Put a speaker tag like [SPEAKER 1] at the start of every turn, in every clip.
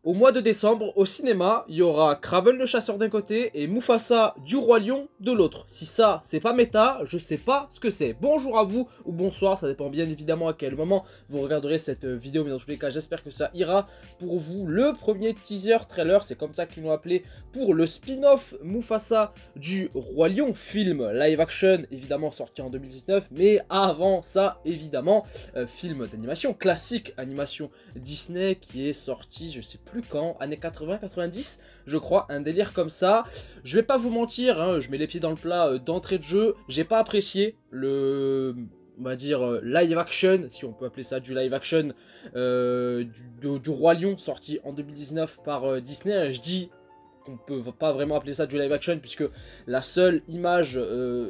[SPEAKER 1] Au mois de décembre, au cinéma, il y aura Kraven le chasseur d'un côté et Mufasa du roi lion de l'autre. Si ça, c'est pas méta, je sais pas ce que c'est. Bonjour à vous, ou bonsoir, ça dépend bien évidemment à quel moment vous regarderez cette vidéo, mais dans tous les cas, j'espère que ça ira pour vous. Le premier teaser trailer, c'est comme ça qu'ils l'ont appelé, pour le spin-off Mufasa du roi lion, film live action, évidemment sorti en 2019, mais avant ça, évidemment, film d'animation, classique animation Disney qui est sorti, je sais plus quand, années 80-90, je crois, un délire comme ça. Je vais pas vous mentir, hein, je mets les pieds dans le plat d'entrée de jeu, j'ai pas apprécié le... on va dire live action, si on peut appeler ça du live action, du Roi Lion sorti en 2019 par Disney. Je dis qu'on peut pas vraiment appeler ça du live action puisque la seule image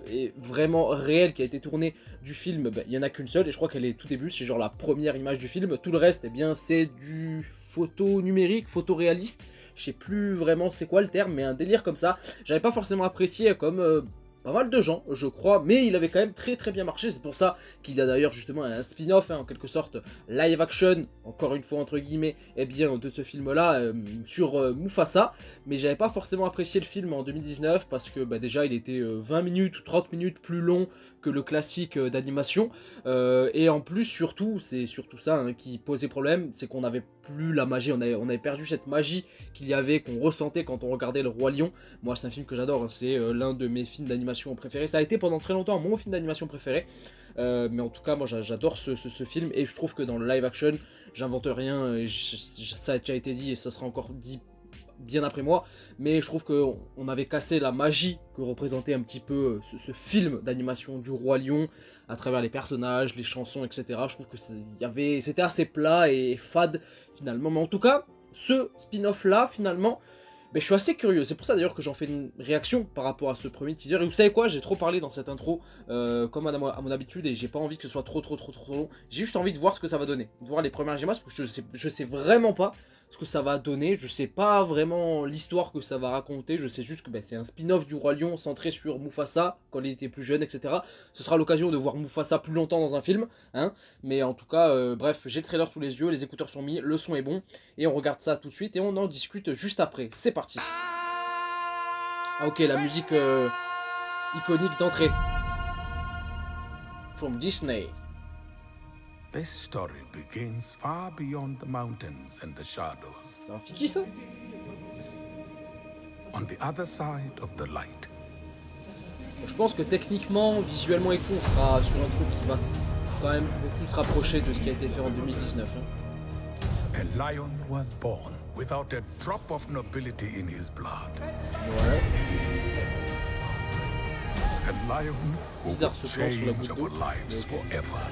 [SPEAKER 1] est vraiment réelle qui a été tournée du film, il y en a qu'une seule et je crois qu'elle est tout début, c'est genre la première image du film. Tout le reste, eh bien, c'est du photo numérique, photo réaliste. Je sais plus vraiment c'est quoi le terme, mais un délire comme ça. J'avais pas forcément apprécié comme pas mal de gens, je crois, mais il avait quand même très bien marché. C'est pour ça qu'il y a d'ailleurs justement un spin-off, hein, en quelque sorte, live action, encore une fois entre guillemets, eh bien, de ce film-là, sur Mufasa. Mais j'avais pas forcément apprécié le film en 2019, parce que déjà il était 20 minutes ou 30 minutes plus long que le classique d'animation, et en plus surtout, c'est surtout ça hein, qui posait problème, c'est qu'on n'avait plus la magie, on avait perdu cette magie qu'il y avait, qu'on ressentait quand on regardait le Roi Lion. Moi c'est un film que j'adore, hein, c'est l'un de mes films d'animation préférés, ça a été pendant très longtemps mon film d'animation préféré, mais en tout cas moi j'adore ce film, et je trouve que dans le live action, j'invente rien, ça a déjà été dit et ça sera encore dit bien après moi, mais je trouve qu'on avait cassé la magie que représentait un petit peu ce film d'animation du Roi Lion à travers les personnages, les chansons, etc. Je trouve que c'était assez plat et fade finalement, mais en tout cas, ce spin-off là finalement, je suis assez curieux, c'est pour ça d'ailleurs que j'en fais une réaction par rapport à ce premier teaser. Et vous savez quoi, j'ai trop parlé dans cette intro, comme à mon habitude, et j'ai pas envie que ce soit trop long. J'ai juste envie de voir ce que ça va donner, de voir les premières images, parce que je sais vraiment pas ce que ça va donner, je sais pas vraiment l'histoire que ça va raconter, je sais juste que c'est un spin-off du Roi Lion centré sur Mufasa, quand il était plus jeune, etc. Ce sera l'occasion de voir Mufasa plus longtemps dans un film, hein, mais en tout cas, bref, j'ai le trailer sous les yeux, les écouteurs sont mis, le son est bon, et on regarde ça tout de suite, et on en discute juste après, c'est parti. Ah ok, la musique iconique d'entrée. From Disney.
[SPEAKER 2] This story begins far beyond the mountains and the shadows.
[SPEAKER 1] C'est un Fiki ça?
[SPEAKER 2] On the other side of the light.
[SPEAKER 1] Bon, je pense que techniquement, visuellement et tout, on sera sur un truc qui va quand même beaucoup se rapprocher de ce qui a été fait en 2019. Hein.
[SPEAKER 2] A lion was born without a drop of nobility in his blood.
[SPEAKER 1] Ouais.
[SPEAKER 2] A lion who
[SPEAKER 1] Bizarre
[SPEAKER 2] would
[SPEAKER 1] ce plan sur la
[SPEAKER 2] change
[SPEAKER 1] goutte
[SPEAKER 2] our
[SPEAKER 1] d'eau.
[SPEAKER 2] lives forever.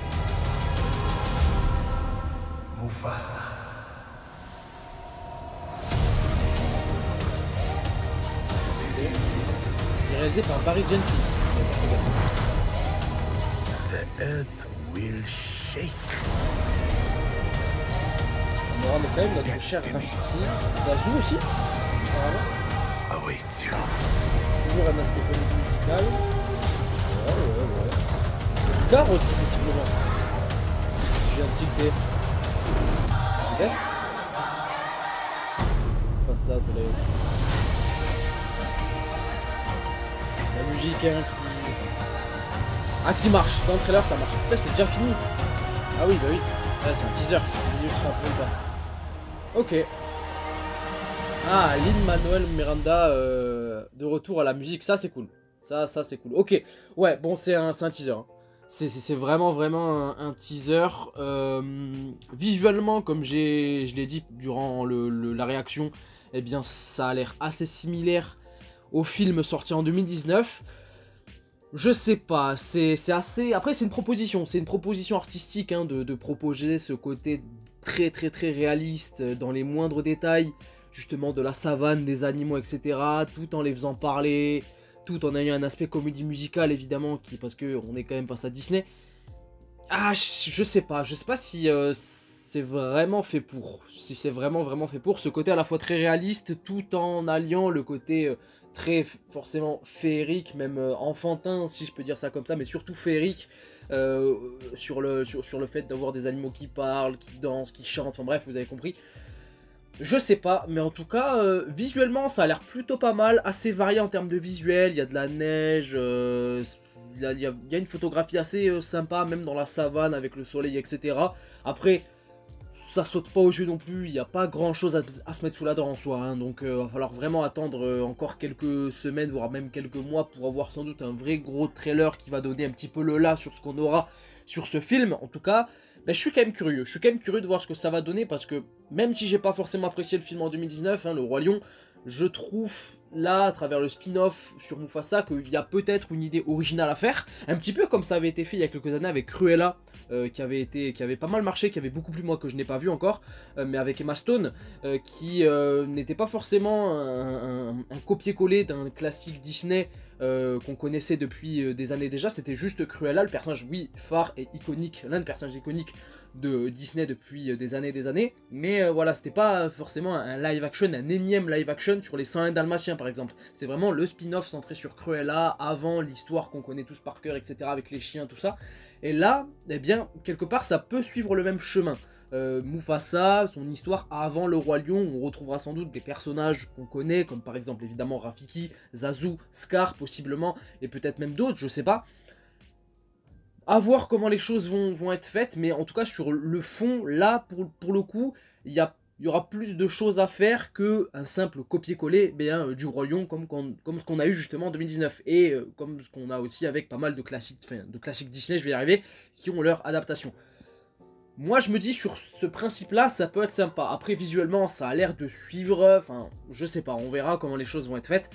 [SPEAKER 2] Mufasa.
[SPEAKER 1] Il est réalisé par Barry Jenkins.
[SPEAKER 2] The earth will shake.
[SPEAKER 1] On aura quand même notre cher Rafiki. Zazu aussi. Voilà.
[SPEAKER 2] Awaits you.
[SPEAKER 1] Toujours un aspect comédie musicale. Ouais. Scar aussi, possiblement. Je viens de tilter. Peut-être. Façade, là. La musique, hein, qui marche. Dans le trailer, ça marche. Putain, c'est déjà fini. Ah oui, oui. Ouais, c'est un teaser. 1 minute 30, même pas. Ok. Ah, Lin-Manuel Miranda de retour à la musique, ça c'est cool. Ça c'est cool. Ok, ouais, bon c'est un teaser. Hein. C'est vraiment un teaser. Visuellement, comme je l'ai dit durant la réaction, eh bien ça a l'air assez similaire au film sorti en 2019. Je sais pas, c'est assez... Après c'est une proposition artistique hein, de proposer ce côté très réaliste dans les moindres détails, justement de la savane, des animaux, etc. Tout en les faisant parler, tout en ayant un aspect comédie musicale évidemment, parce qu'on est quand même face à Disney. Ah, je sais pas si c'est vraiment fait pour. Si c'est vraiment fait pour ce côté à la fois très réaliste, tout en alliant le côté très forcément féerique, même enfantin si je peux dire ça comme ça, mais surtout féerique, sur le fait d'avoir des animaux qui parlent, qui dansent, qui chantent, enfin bref, vous avez compris. Je sais pas, mais en tout cas, visuellement, ça a l'air plutôt pas mal, assez varié en termes de visuel, il y a de la neige, il y a une photographie assez sympa, même dans la savane avec le soleil, etc. Après, ça saute pas aux yeux non plus, il n'y a pas grand chose à se mettre sous la dent en soi, hein, donc va falloir vraiment attendre encore quelques semaines, voire même quelques mois pour avoir sans doute un vrai gros trailer qui va donner un petit peu le là sur ce qu'on aura sur ce film. En tout cas, ben, je suis quand même curieux de voir ce que ça va donner parce que même si j'ai pas forcément apprécié le film en 2019, hein, Le Roi Lion, je trouve là, à travers le spin-off sur Mufasa, qu'il y a peut-être une idée originale à faire, un petit peu comme ça avait été fait il y a quelques années avec Cruella, qui avait pas mal marché, qui avait beaucoup plu moi que je n'ai pas vu encore, mais avec Emma Stone, qui n'était pas forcément un copier-coller d'un classique Disney qu'on connaissait depuis des années déjà, c'était juste Cruella, le personnage, oui, phare et iconique, l'un des personnages iconiques de Disney depuis des années, mais voilà, c'était pas forcément un live action, un énième live action sur les 101 Dalmatiens par exemple, c'était vraiment le spin-off centré sur Cruella, avant l'histoire qu'on connaît tous par cœur, etc., avec les chiens, tout ça, et là, eh bien, quelque part, ça peut suivre le même chemin. Mufasa, son histoire avant le Roi Lion, on retrouvera sans doute des personnages qu'on connaît, comme par exemple évidemment Rafiki, Zazu, Scar possiblement, et peut-être même d'autres, je sais pas. À voir comment les choses vont être faites, mais en tout cas sur le fond, là, pour le coup, il y aura plus de choses à faire qu'un simple copier-coller du Roi Lion comme ce qu'on a eu justement en 2019, et comme ce qu'on a aussi avec pas mal de classiques Disney, je vais y arriver, qui ont leur adaptation. Moi je me dis sur ce principe là ça peut être sympa, après visuellement ça a l'air de suivre, enfin je sais pas, on verra comment les choses vont être faites,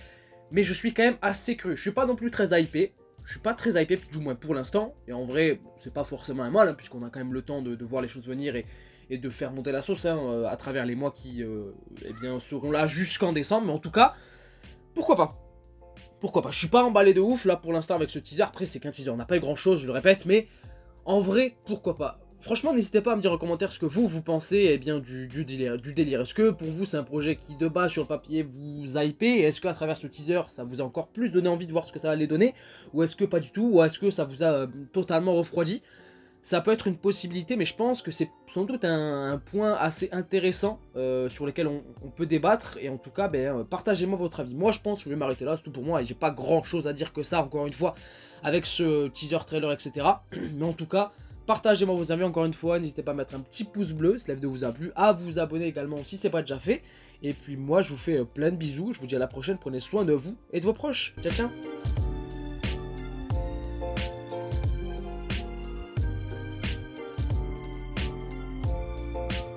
[SPEAKER 1] mais je suis quand même assez curieux, je suis pas non plus très hypé, je suis pas très hypé du moins pour l'instant, et en vrai c'est pas forcément un mal, hein, puisqu'on a quand même le temps de voir les choses venir et de faire monter la sauce hein, à travers les mois qui eh bien, seront là jusqu'en décembre, mais en tout cas, pourquoi pas. Pourquoi pas, je suis pas emballé de ouf là pour l'instant avec ce teaser, après c'est qu'un teaser, on n'a pas eu grand chose, je le répète, mais en vrai, pourquoi pas. Franchement, n'hésitez pas à me dire en commentaire ce que vous pensez eh bien, du délire. Est-ce que pour vous c'est un projet qui de base sur le papier vous a hypé? Est-ce qu'à travers ce teaser ça vous a encore plus donné envie de voir ce que ça allait donner? Ou est-ce que pas du tout? Ou est-ce que ça vous a totalement refroidi? Ça peut être une possibilité, mais je pense que c'est sans doute un point assez intéressant sur lequel on peut débattre. Et en tout cas, partagez-moi votre avis. Moi, je pense que je vais m'arrêter là, c'est tout pour moi. Et j'ai pas grand-chose à dire que ça, encore une fois, avec ce teaser, trailer, etc. Mais en tout cas, partagez-moi vos avis encore une fois. N'hésitez pas à mettre un petit pouce bleu si la vidéo vous a plu, à vous abonner également si c'est pas déjà fait. Et puis moi, je vous fais plein de bisous. Je vous dis à la prochaine. Prenez soin de vous et de vos proches. Ciao, ciao.